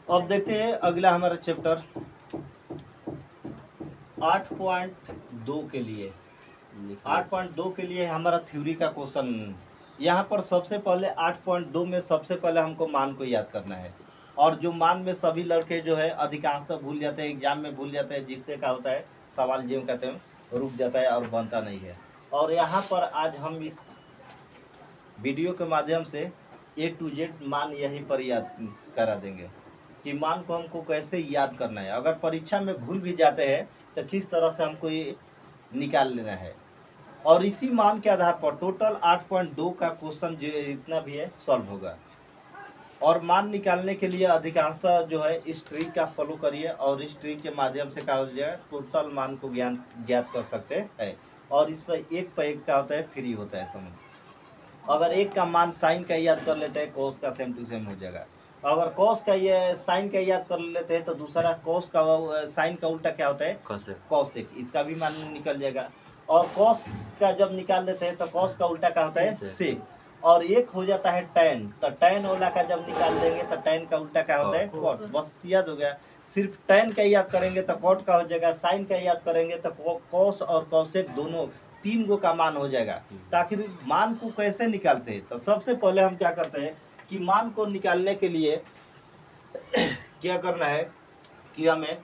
अब देखते हैं अगला हमारा चैप्टर 8.2 के लिए। 8.2 के लिए हमारा थ्योरी का क्वेश्चन। यहाँ पर सबसे पहले 8.2 में सबसे पहले हमको मान को याद करना है, और जो मान में सभी लड़के जो है अधिकांशतः भूल जाते हैं, एग्जाम में भूल जाते हैं, जिससे क्या होता है सवाल जो कहते हैं रुक जाता है और बनता नहीं है। और यहाँ पर आज हम इस वीडियो के माध्यम से A to Z मान यहीं पर याद करा देंगे कि मान को हमको कैसे याद करना है। अगर परीक्षा में भूल भी जाते हैं तो किस तरह से हमको ये निकाल लेना है, और इसी मान के आधार पर टोटल 8.2 का क्वेश्चन जो इतना भी है सॉल्व होगा। और मान निकालने के लिए अधिकांशतः जो है इस ट्रिक का फॉलो करिए, और इस ट्रिक के माध्यम से क्या हो जाएगा टोटल मान को ज्ञात कर सकते हैं। और इस पर एक का होता है फ्री होता है समझ। अगर एक का मान साइन का याद कर लेते हैं कॉस का सेम टू सेम हो जाएगा। अगर कॉस का ये साइन का याद कर लेते हैं तो दूसरा कॉस का साइन का उल्टा क्या होता है कॉसेक, इसका भी मान निकल जाएगा। और कॉस का जब निकाल देते हैं तो कॉस का उल्टा क्या होता है सेक। और एक हो जाता है टैन, तो टैन वाला का जब निकाल देंगे तो टैन का उल्टा क्या होता है कॉट। बस याद हो गया। सिर्फ टैन का याद करेंगे तो कॉट का हो जाएगा, साइन का याद करेंगे तो कॉस और कॉसेक दोनों 3 गो का मान हो जाएगा। ताकि मान को कैसे निकालते हैं तो सबसे पहले हम क्या करते हैं कि मान को निकालने के लिए क्या करना है कि हमें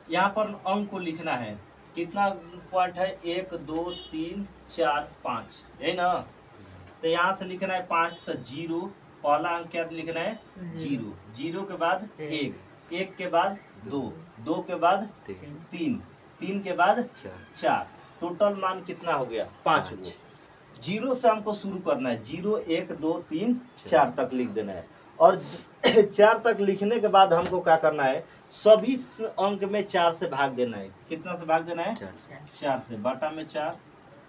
यहाँ पर अंक को लिखना है। कितना पॉइंट है 1 2 3 4 5 है ना। तो यहाँ से लिखना है 5, तो 0 पहला अंक क्या लिखना है 0, 0 के बाद 1, 1 के बाद 2, 2 के बाद 3, 3 के बाद 4, टोटल मान कितना हो गया 5 गो। 0 से हमको शुरू करना है, 0 1 2 3 4 तक लिख देना है। और 4 तक लिखने के बाद हमको क्या करना है सभी अंक में 4 से भाग देना है। कितना से भाग देना है 4 से। बाटा में 4,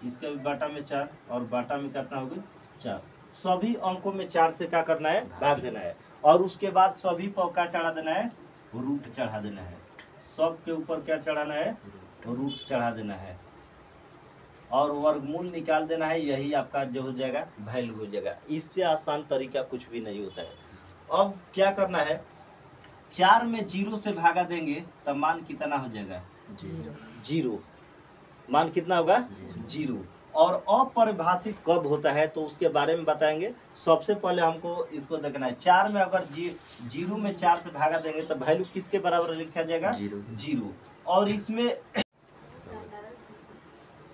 इसका भी बाटा में 4, और बाटा में कितना होगी 4। सभी अंकों में 4 से क्या करना है भाग देना है। और उसके बाद सभी पर क्या चढ़ा देना है रूट चढ़ा देना है। सब के ऊपर क्या चढ़ाना है रूट चढ़ा देना है। और वर्गमूल निकाल देना है, यही आपका जो हो जाएगा वैल्यू हो जाएगा। इससे आसान तरीका कुछ भी नहीं होता है। अब क्या करना है 4 में 0 से भागा देंगे तब मान कितना हो जाएगा 0। मान कितना होगा 0। और अपरिभाषित कब होता है तो उसके बारे में बताएंगे। सबसे पहले हमको इसको देखना है 4 में अगर 0 में 4 से भागा देंगे तो वैल्यू किसके बराबर लिखा जाएगा 0। और इसमें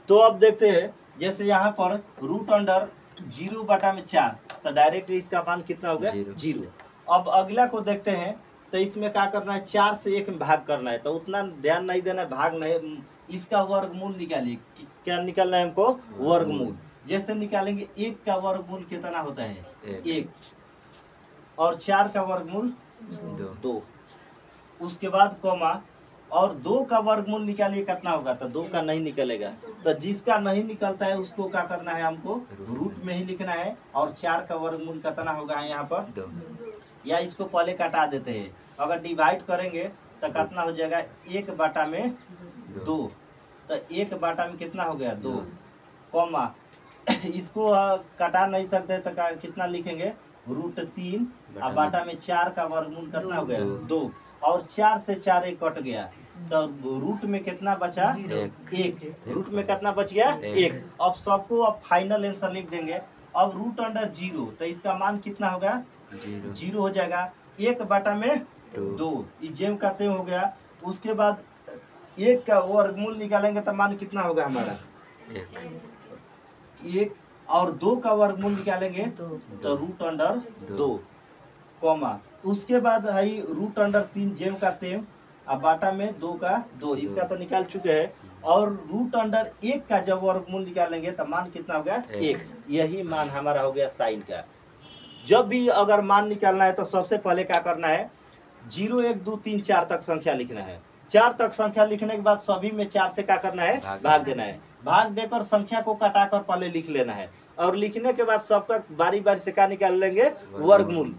तो अब देखते हैं जैसे यहाँ पर रूट अंडर 0 बटा में 4, तो डायरेक्ट इसका मान कितना होगा 0। अब अगला को देखते हैं तो इसमें क्या करना है 4 से 1 में भाग करना है, तो उतना ध्यान नहीं देना है, भाग नहीं, इसका वर्गमूल निकालिए। क्या निकालना है हमको वर्गमूल। जैसे निकालेंगे 1 का वर्गमूल कितना होता है 1, और 4 का वर्गमूल 2, उसके बाद कॉमा, और 2 का वर्गमूल निकालिए कितना होगा, तो 2 का नहीं निकलेगा। तो जिसका नहीं निकलता है उसको क्या करना है हमको रूट में ही लिखना है। और 4 का वर्गमूल कितना होगा यहाँ पर 2, या इसको पहले काटा देते हैं। अगर डिवाइड करेंगे तो कितना हो जाएगा 1 बटा में 2, तो 1 बटा में कितना हो गया 2, कॉमा इसको काटा नहीं सकते तो कितना लिखेंगे रूट 3, और बाटा में 4 का वर्गमूल कितना हो गया 2, और 4 से 4 एक कट गया, तो रूट में कितना बचा 1, रूट में कितना बच गया 1। अब सबको अब फाइनल आंसर लिख देंगे। अब रूट अंडर 0, तो इसका मान कितना होगा 0 हो जाएगा। 1 बटा में 2 जेम का तेम हो गया। उसके बाद 1 का वर्गमूल निकालेंगे तो मान कितना होगा हमारा 1, और 2 का वर्गमूल निकालेंगे तो रूट अंडर 2, कॉमा उसके बाद है रूट अंडर 3 जेम का तेम, अब बाटा में 2 का 2, इसका तो निकाल चुके हैं। और रूट अंडर 1 का जब वर्गमूल निकालेंगे तो मान कितना हो गया 1। यही मान हमारा हो गया साइन का। जब भी अगर मान निकालना है तो सबसे पहले क्या करना है 0 1 2 3 4 तक संख्या लिखना है। 4 तक संख्या लिखने के बाद सभी में 4 से क्या करना है भाग देना है। भाग देकर संख्या को काटाकर पहले लिख लेना है, और लिखने के बाद सबका बारी बारी से क्या निकाल लेंगे वर्गमूल।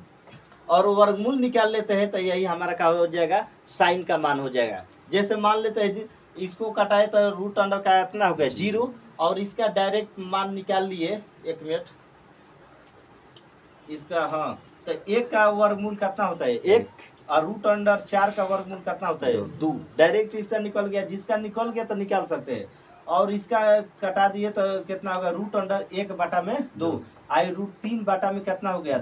और वर्गमूल निकाल लेते हैं तो यही हमारा क्या हो जाएगा साइन का मान हो जाएगा। जैसे मान लेते हैं इसको काटाए तो रूट अंडर का कितना हो गया 0, और इसका डायरेक्ट मान निकाल लिए। 1 मिनट, इसका हाँ तो 1 का वर्गमूल कितना होता है 1 और रूट अंडर 4 का वर्गमूल कितना होता है 2। डायरेक्ट इसका निकल गया, जिसका निकल गया तो निकाल सकते हैं। और इसका कटा दिए तो कितना होगा रूट अंडर 1/2 आई रूट 3/में कितना हो गया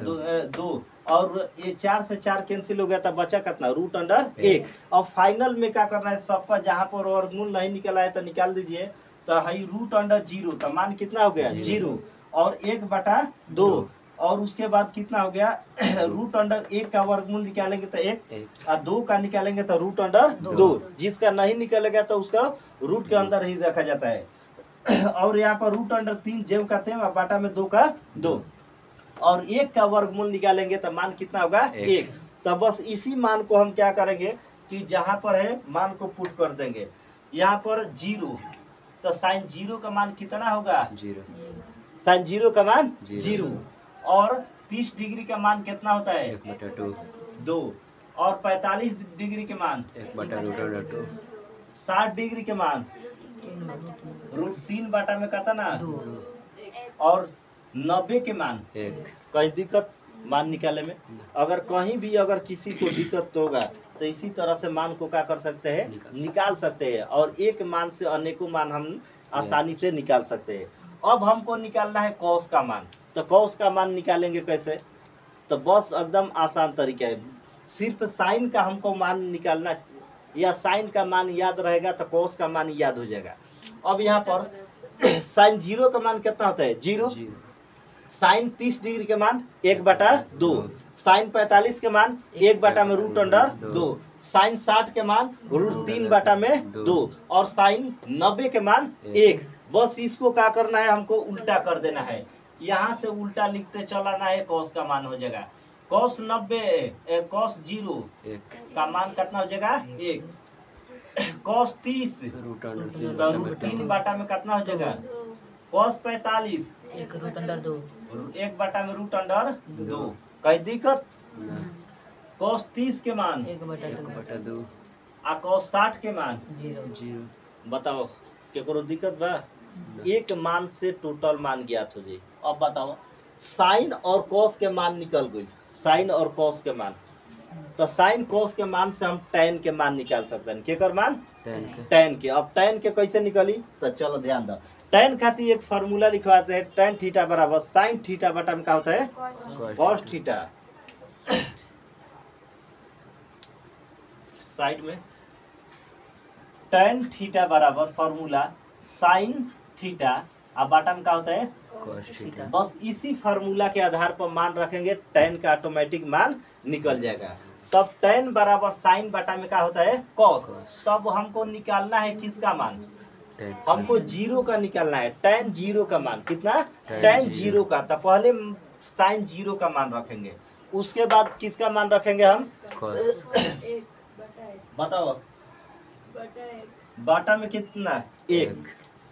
2 और ये 4 से 4 कैंसिल हो गया तो बचा कितना रूट अंडर 1। और फाइनल में क्या करना है सबका जहाँ पर वर्गमूल नहीं निकला है तो निकाल दीजिए। तो है रूट अंडर 0 तो मान कितना हो गया 0 और 1/2 और उसके बाद कितना हो गया रूट अंडर 1 का वर्गमूल निकालेंगे तो 1 और 2 का निकालेंगे तो रूट अंडर 2। जिसका नहीं निकलेगा तो उसका रूट के अंदर ही रखा जाता है। और यहाँ पर रूट अंडर 3 जेम का तेम और बाटा में 2 का 2 और 1 का वर्गमूल निकालेंगे तो मान कितना होगा 1। तो बस इसी मान को हम क्या करेंगे कि जहाँ पर है मान को पुट कर देंगे। यहाँ पर 0 तो साइन 0 का मान कितना होगा 0। साइन 0 का मान 0 और 30 डिग्री का मान कितना होता है 1/2 और 45 डिग्री के मान 1/√2। 60 डिग्री के मान रूट 3 में कहता ना 2 और 90 के मान 1। कहीं दिक्कत मान निकाले में अगर कहीं भी अगर किसी को दिक्कत होगा तो इसी तरह से मान को क्या कर सकते हैं निकाल सकते हैं। और एक मान से अनेकों मान हम आसानी से निकाल सकते हैं। अब हमको निकालना है कॉस का मान। तो कॉस का मान निकालेंगे कैसे, तो बस एकदम आसान तरीका है। सिर्फ साइन का हमको मान निकालना या साइन का मान याद रहेगा तो कॉस का मान याद हो जाएगा। अब यहाँ पर साइन 0 का मान कितना होता है 0। साइन 30 डिग्री के मान 1/2। साइन 45 के मान 1/√2। साइन 60 के मान रूट 3/2 और साइन 90 के मान 1। बस इसको क्या करना है हमको उल्टा कर देना है। यहाँ से उल्टा लिखते चलाना है कॉस का मान हो जाएगा कॉस 90 कॉस 0 का मान कितना हो जाएगा 1। कॉस 30 रूट 3/2 में कितना हो जाएगा कॉस 45 1/√2। कहीं दिक्कत कॉस 30 के मान 1/2 आ कॉस 60 के मान 0। बताओ केकरो दिक्कत बा। एक मान से टोटल मान ज्ञात हो जाए। अब बताओ साइन और कॉस के मान निकल गई। साइन और कॉस के मान तो साइन कॉस के मान से हम टैन के मान निकाल सकते हैं। केकर मान टैन के। अब टैन के कैसे निकली तो चलो ध्यान दो। टैन खातिर एक फार्मूला लिखवाते हैं टैन थीटा बराबर साइन थीटा बटा में क्या होता है कॉस थीटा। साइड में टैन थीटा बराबर फार्मूला साइन थीटा अब बाटा में क्या होता है कॉस थीटा। बस इसी फार्मूला के आधार पर मान रखेंगे टैन का ऑटोमेटिक मान निकल जाएगा। तब टैन बराबर साइन बटा में क्या होता है कॉस। तब हमको निकालना है किसका मान हमको 0 का निकालना है। टैन 0 का मान कितना टैन 0 का। तो पहले साइन 0 का मान रखेंगे उसके बाद किसका मान रखेंगे हम बताओ बाटा में कितना 1।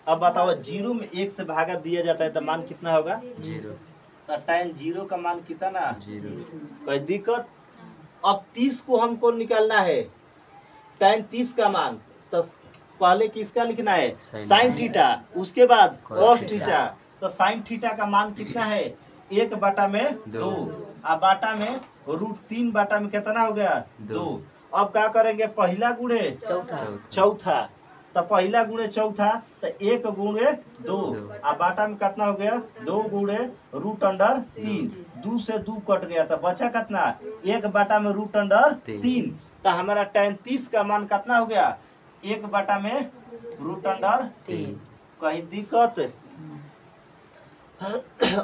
अब बताओ 0 में 1 से भागा दिया जाता है तो मान कितना होगा 0। तो टैन 0 का मान कितना 0। कोई दिक्कत। अब 30 को हमको निकालना है टैन 30 का मान। तो पहले किसका लिखना है साइन थीटा उसके बाद कॉस थीटा। तो साइन थीटा का मान कितना है 1/2 अब बाटा में रूट 3 में कितना हो गया 2। अब क्या करेंगे पहला गुणे चौथा। तो पहला गुणे चौथा तो 1 गुणे 2 अब बाटा में कितना हो गया 2 गुणे रूट अंडर 3। 2 से 2 कट गया तो बचा कितना 1/√3। तो हमारा टैन 30 का मान कितना हो गया 1/√3। कहीं दिक्कत।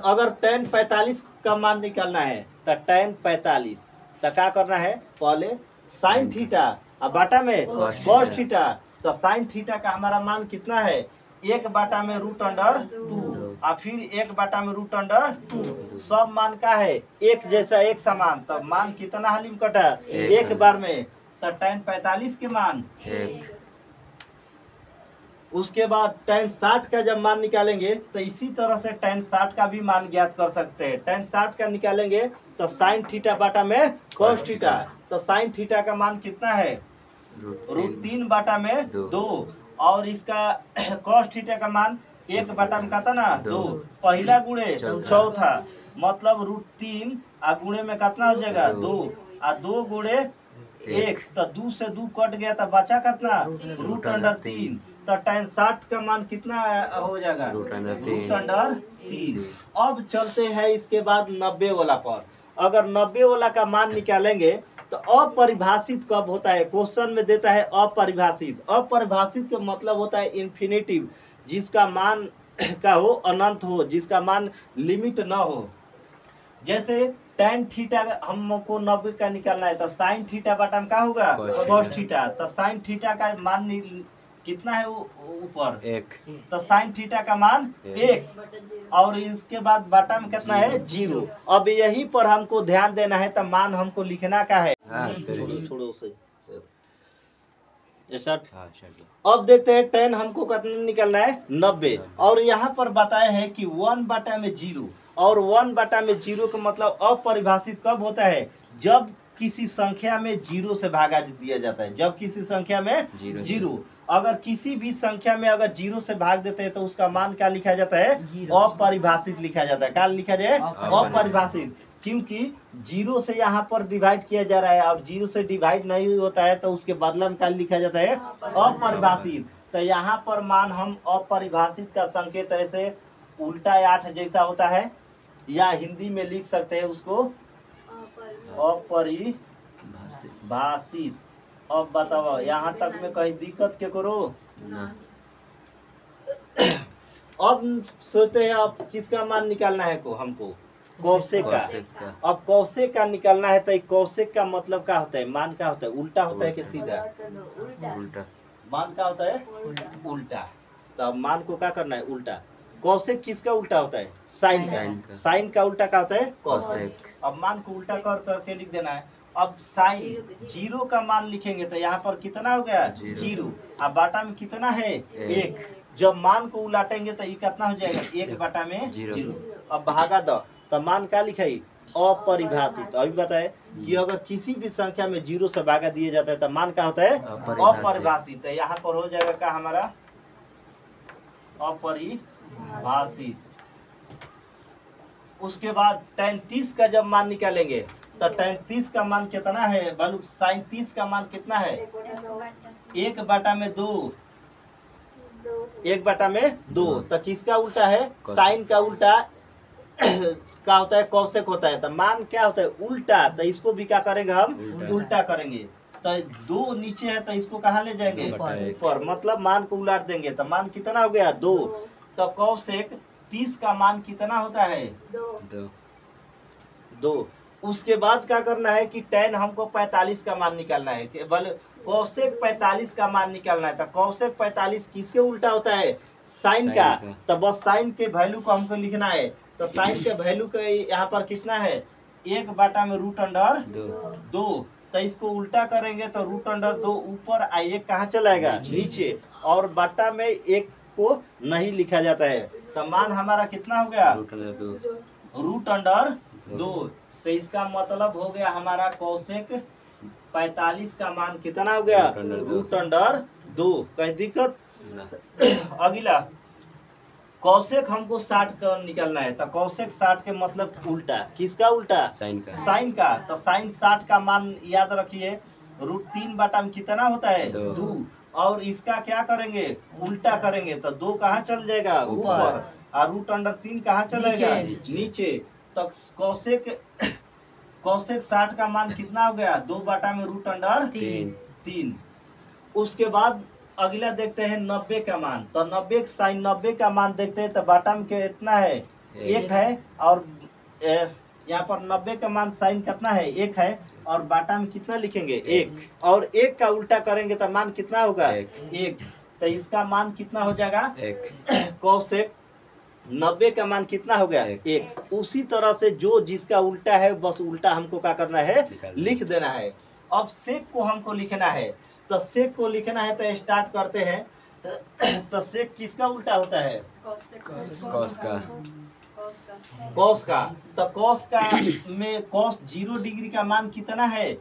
अगर टैन 45 का मान निकालना है तो टैन 45 तो क्या करना है पहले साइन थीटा अब बाटा में कॉस थीटा। तो साइन थीटा का हमारा मान कितना है 1/√2 और फिर 1/√2। सब मान का है एक जैसा एक समान। तो मान कितना हालिम कटा एक बार में। तो टैन 45 के मान 1। उसके बाद टैन 60 का जब मान निकालेंगे तो इसी तरह से टैन 60 का भी मान ज्ञात कर सकते हैं। टैन 60 का निकालेंगे तो साइन थीटा बाटा में कॉस थीटा। तो साइन थीटा का मान कितना है रूट 3/2 और इसका कॉस थीटा का मान 1/2 ना 2 पहला गुणे चौथा। मतलब √3 आ गुणे में कितना हो जाएगा 2 आ 2 गुणे 1 तो 2 से 2 कट गया तो बचा कितना √3 तो tan 60 का मान कितना हो जाएगा √3। अब चलते हैं इसके बाद 90 वाला पर। अगर 90 वाला का मान निकालेंगे तो अपरिभाषित कब होता है, क्वेश्चन में देता है अपरिभाषित। अपरिभाषित का मतलब होता है इन्फिनिटिव, जिसका मान का हो अनंत हो, जिसका मान लिमिट ना हो। जैसे tan थीटा हमको 90 का निकालना है तो sin थीटा बटा में क्या होगा cos थीटा। तो sin थीटा का मान कितना है ऊपर 1, तो sin थीटा का मान 1 और इसके बाद बटा में कितना है 0। अब यही पर हमको ध्यान देना है तो मान हमको लिखना का है थोड़ा से। अब देखते हैं tan हमको कितना निकलना है 90 और यहाँ पर बताया है कि 1/0 और 1/0 का मतलब अपरिभाषित कब होता है, जब किसी संख्या में 0 से भागा दिया जाता है। जब किसी संख्या में 0 अगर किसी भी संख्या में अगर 0 से भाग देते हैं तो उसका मान क्या लिखा जाता है अपरिभाषित लिखा जाता है। क्या लिखा जाए अपरिभाषित, क्योंकि 0 से यहाँ पर डिवाइड किया जा रहा है और 0 से डिवाइड नहीं होता है तो उसके बदले में क्या लिखा जाता है अपरिभाषित। तो यहाँ पर मान हम अपरिभाषित का संकेत ऐसे उल्टा 8 जैसा होता है या हिंदी में लिख सकते हैं उसको अपरिभाषित। अब बताओ यहाँ तक में कहीं दिक्कत के करो ना। अब सोचते हैं अब किसका मान निकालना है को हमको कौशिक का। अब कौशिक का निकालना है तो कौशिक का मतलब क्या होता है, मान क्या होता है उल्टा होता है कि सीधा उल्टा, मान क्या होता है उल्टा। तो अब मान को क्या करना है उल्टा। कौशिक किसका उल्टा होता है साइन, साइन का उल्टा क्या होता है कौशिक। अब मान को उल्टा कर करके लिख देना है। अब साइन 0 का मान लिखेंगे तो यहाँ पर कितना हो गया 0 अब बाटा में कितना है 1। जब मान को उलाटेंगे तो ये कितना हो जाएगा 1/0। अब भागा दो तो मान क्या लिखाई अपरिभाषित। अभी बताए कि अगर किसी भी संख्या में 0 से भागा दिया जाता है तो मान क्या होता है अपरिभाषित। यहाँ पर हो जाएगा क्या हमारा अपरिभाषित। उसके बाद tan 30 का जब मान निकालेंगे तो tan 30 का मान कितना है बालू, sin 30 का मान कितना है 1/2, 1/2। तो किसका उल्टा है साइन का उल्टा क्या होता है कौशिक होता है। तो मान क्या होता है उल्टा, तो इसको भी क्या करेंगे हम उल्टा करेंगे। तो 2 नीचे है तो इसको कहाँ ले जाएंगे ऊपर, मतलब मान को उलट देंगे तो मान कितना हो गया 2। तो कौशिक 30 का मान कितना होता है 2। उसके बाद क्या करना है कि tan हमको 45 का मान निकालना है। केवल कौशिक 45 का मान निकालना है। तो कौशिक 45 किसके उल्टा होता है साइन का। तो बस साइन के वैल्यू को हमको लिखना है। तो साइन के वैल्यू के यहाँ पर कितना है 1/√2। तो इसको उल्टा करेंगे तो √2 ऊपर आ 1 कहाँ चलाएगा नीचे और बट्टा में 1 को नहीं लिखा जाता है। तो मान हमारा कितना हो गया √2। तो इसका मतलब हो गया हमारा कौशिक 45 का मान कितना हो गया √2। कहीं दिक्कत। अगला कौशिक हमको 60 का निकलना है। तो कौशिक 60 के मतलब उल्टा, किसका उल्टा साइन का। तो साइन 60 का मान याद रखिए √3 में कितना होता है 2 और इसका क्या करेंगे उल्टा करेंगे तो 2 कहाँ चल जाएगा ऊपर और √3 कहाँ चलेगा नीचे। तो कौशिक 60 का मान कितना हो गया 2/√3। उसके बाद अगला देखते हैं 90 का मान। तो 90 साइन 90 का मान देखते हैं तो बाटा में कितना है 1 है और यहाँ पर 90 का मान साइन कितना है 1 है और बाटा में कितना लिखेंगे 1 और 1 का उल्टा करेंगे तो मान कितना होगा 1। तो इसका मान कितना हो जाएगा 1। कौशिक 90 का मान कितना हो गया 1। उसी तरह से जो जिसका उल्टा है बस उल्टा हमको क्या करना है लिख देना है। अब सेक को हमको लिखना है। तो सेक को लिखना है तो स्टार्ट करते हैं। तो सेक किसका उल्टा होता है कॉस का। तो कॉस का में कॉस 0 डिग्री का मान कितना है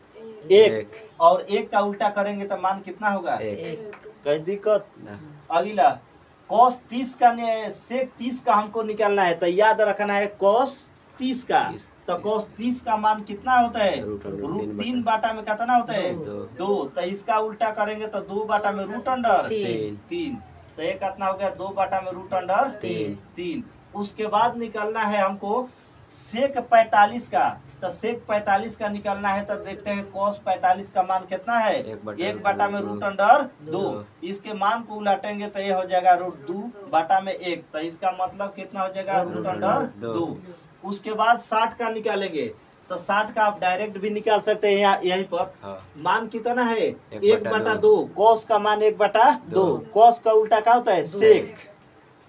1 और 1 का उल्टा करेंगे तो मान कितना होगा 1। कोई दिक्कत। अगला कॉस 30 का सेक 30 का हमको निकालना है। तो याद रखना है कॉस 30 का, तो cos 30 का मान कितना होता है? रूट 3 बाटा में कितना होता है? 2। तो इसका उल्टा करेंगे तो 2 बाटा में रूट अंडर 3। तो ये कितना हो गया? 2 बाटा में रूट अंडर 3। उसके बाद निकलना है हमको सेक 45 का। तो सेक 45 का निकलना है तो देखते हैं cos 45 का मान कितना है? 1 बाटा में रूट अंडर 2। इसके मान को उलटेंगे तो ये हो जाएगा रूट 2 बाटा में 1। तो इसका मतलब कितना हो जाएगा? Root under 2। उसके बाद 60 का निकालेंगे तो 60 का आप डायरेक्ट भी निकाल सकते हैं यहीं पर। मान कितना है? 1 बाटा 2। cos का मान 1 बाटा 2। cos का उल्टा क्या होता है? सेक।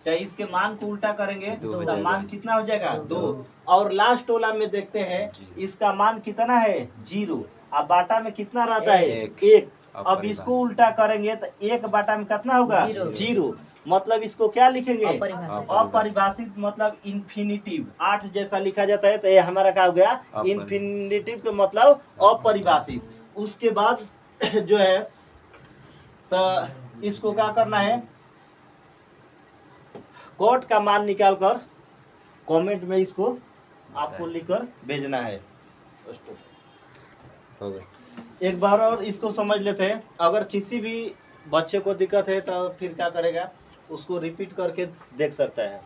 तो इसके मान को उल्टा करेंगे तो मान कितना हो जाएगा? 2। और लास्ट वाला में देखते हैं इसका मान कितना है? 0। अब बाटा में कितना रहता है? 1। अब इसको उल्टा करेंगे तो 1 बाटा में कितना होगा? 0। मतलब इसको क्या लिखेंगे? अपरिभाषित, मतलब इन्फिनिटिव। 8 जैसा लिखा जाता है तो ये हमारा क्या हो गया? इन्फिनिटिव का मतलब अपरिभाषित। उसके बाद जो है तो इसको क्या करना है? कॉट का मान निकाल कर कमेंट में इसको आपको लिखकर भेजना है। एक बार और इसको समझ लेते हैं। अगर किसी भी बच्चे को दिक्कत है तो फिर क्या करेगा? उसको रिपीट करके देख सकता है।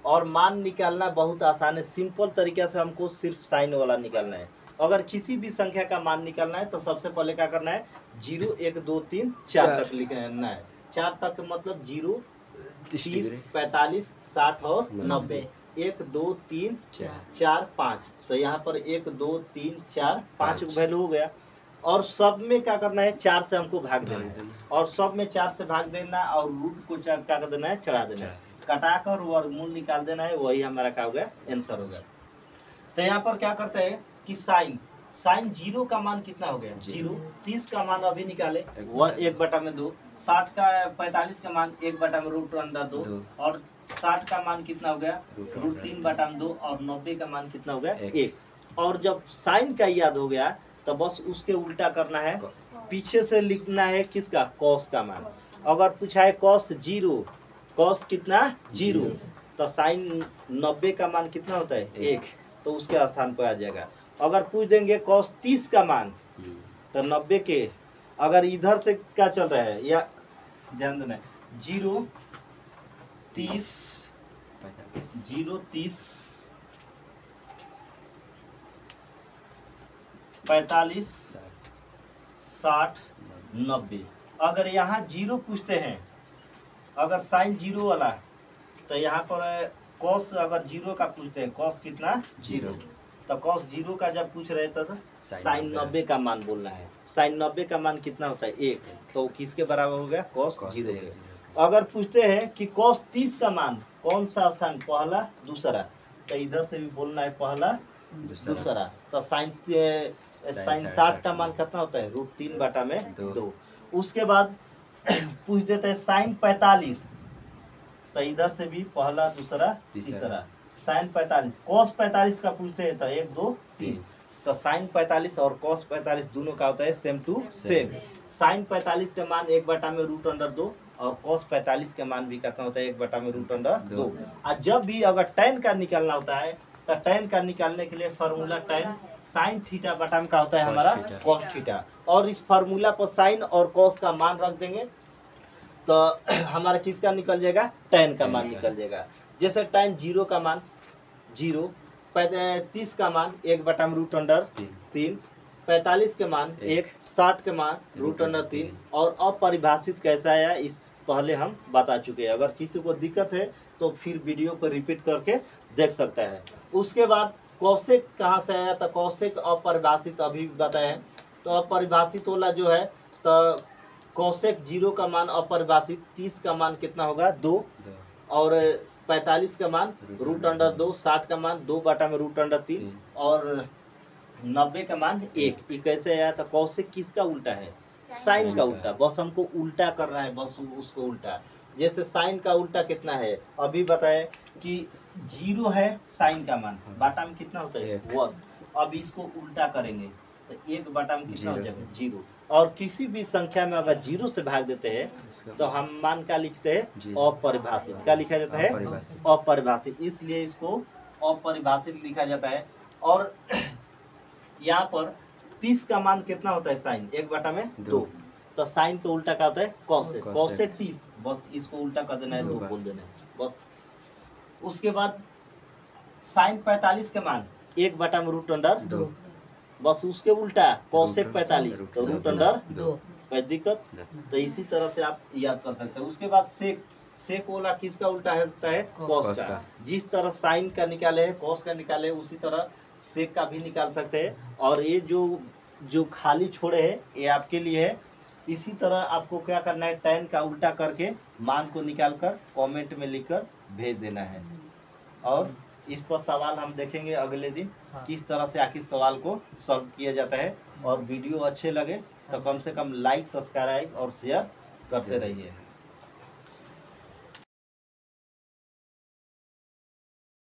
और मान निकालना बहुत आसान है, सिंपल तरीके से हमको सिर्फ साइन वाला निकालना है। अगर किसी भी संख्या का मान निकालना है तो सबसे पहले क्या करना है? 0 1 2 3 4 तक लिखना है। 4 तक मतलब 0 30 45 60 और 90। 1 2 3 4 5। तो यहाँ पर 1 2 3 4 5 वैल्यू हो गया। और सब में क्या करना है? 4 से हमको भाग देना है। और सब में 4 से भाग देना और रूट को क्या कर देना है? चढ़ा देना है। कटाकर वर्गमूल निकाल देना है। वही हमारा क्या हो गया? आंसर हो गया। तो यहाँ पर क्या करते हैं कि साइन 0 का मान कितना हो गया? 0। 30 का मान अभी निकाले 1 बटा में 2। 60 का 45 का मान 1 बटा में रूट अंडर 2। और 60 का मान कितना हो गया? रूट 3 बटा में 2। और 90 का मान कितना हो गया? 1। और जब साइन का याद हो गया तो बस उसके उल्टा करना है। पीछे से लिखना है किसका? कॉस का मान। अगर पूछा है cos 0, cos कितना? 0, तो साइन 90 का मान कितना होता है? 1। तो उसके स्थान पर आ जाएगा। अगर पूछ देंगे cos 30 का मान तो 90 के अगर इधर से क्या चल रहा है या ध्यान देना है 0 30 45 60 90। अगर यहाँ 0 पूछते हैं, अगर साइन 0 वाला तो यहाँ पर cos अगर 0 का पूछते हैं, cos कितना? 0। तो cos 0 का जब पूछ रहे तो साइन 90 का मान बोलना है। साइन 90 का मान कितना होता है? 1। तो किसके बराबर हो गया? cos 0 के। अगर पूछते हैं कि cos 30 का मान कौन सा स्थान? पहला दूसरा। तो इधर से भी बोलना है पहला दूसरा। तो साइन 60 का मान कितना होता है? रूट 3 बटा में 2। उसके बाद पूछ देते हैं साइन 45। तो इधर से भी पहला दूसरा तीसरा। साइन 45 cos 45 का पूछते हैं तो 1 2 3। तो साइन 45 और cos 45 दोनों का होता है सेम टू सेम। साइन 45 का मान 1 बटा में रूट अंडर 2 और cos 45 का मान भी कितना होता है? 1 बटा में रूट अंडर 2। और जब भी अगर tan का निकालना होता है तो tan का निकालने के लिए फार्मूला tan साइन थीटा बटा में क्या होता है? हमारा cos थीटा। और इस फार्मूला पर साइन और cos का मान रख देंगे तो हमारा किसका निकल जाएगा? tan का मान निकल जाएगा। जैसे tan 0 का मान 0, 30 का मान 1 बटा में रूट अंडर 3, 45 के मान 1, 60 के मान रूट अंडर 3। और अपरिभाषित कैसा है इस पहले हम बता चुके हैं। अगर किसी को दिक्कत है तो फिर वीडियो को रिपीट करके देख सकता है। उसके बाद कौशिक कहाँ से आया? तो कौशिक अपरिभाषित अभी बताया। तो अपरिभाषित वाला जो है तो कौशिक 0 का मान अपरिभाषित, 30 का मान कितना होगा? 2। और 45 का मान रूट अंडर 2, 60 का मान 2 बटा में रूट अंडर 3 और 90 का मान 1। ये कैसे आया? तो कौशिक किसका उल्टा है? साइन का उल्टा। बस हमको उल्टा करना है, बस उसको उल्टा। जैसे साइन का उल्टा कितना है? अभी बताए कि 0 है साइन का मान, बाटा में कितना होता है? 1। अब इसको उल्टा करेंगे तो 1 बटा में कितना हो जाएगा? 0। और किसी भी संख्या में अगर 0 से भाग देते हैं तो हम मान का लिखते हैं? अपरिभाषित। क्या लिखा जाता है? अपरिभाषित। इसलिए इसको अपरिभाषित लिखा जाता है। और यहाँ पर 30 का मान कितना होता है साइन 1/2, तो साइन का उल्टा क्या होता है कॉसेक, कॉसेक 30, बस इसको उल्टा कर देना है 2 बोल देना है बस। उसके बाद साइन 45 के मान 1/√2, बस उसके उल्टा कॉसेक 45 तो √2, कोई दिक्कत। तो इसी तरह से आप याद कर सकते हैं। उसके बाद सेक, सेक वाला किसका उल्टा होता है कॉस का। जिस तरह साइन का निकाले है कॉस का निकाले है उसी तरह सेक का भी निकाल सकते हैं। और ये जो खाली छोड़े है ये आपके लिए है। इसी तरह आपको क्या करना है tan का उल्टा करके मान को निकाल कर कॉमेंट में लिखकर भेज देना है। और इस पर सवाल हम देखेंगे अगले दिन किस तरह से आखिर सवाल को सॉल्व किया जाता है। और वीडियो अच्छे लगे तो कम से कम लाइक सब्सक्राइब और शेयर करते रहिए।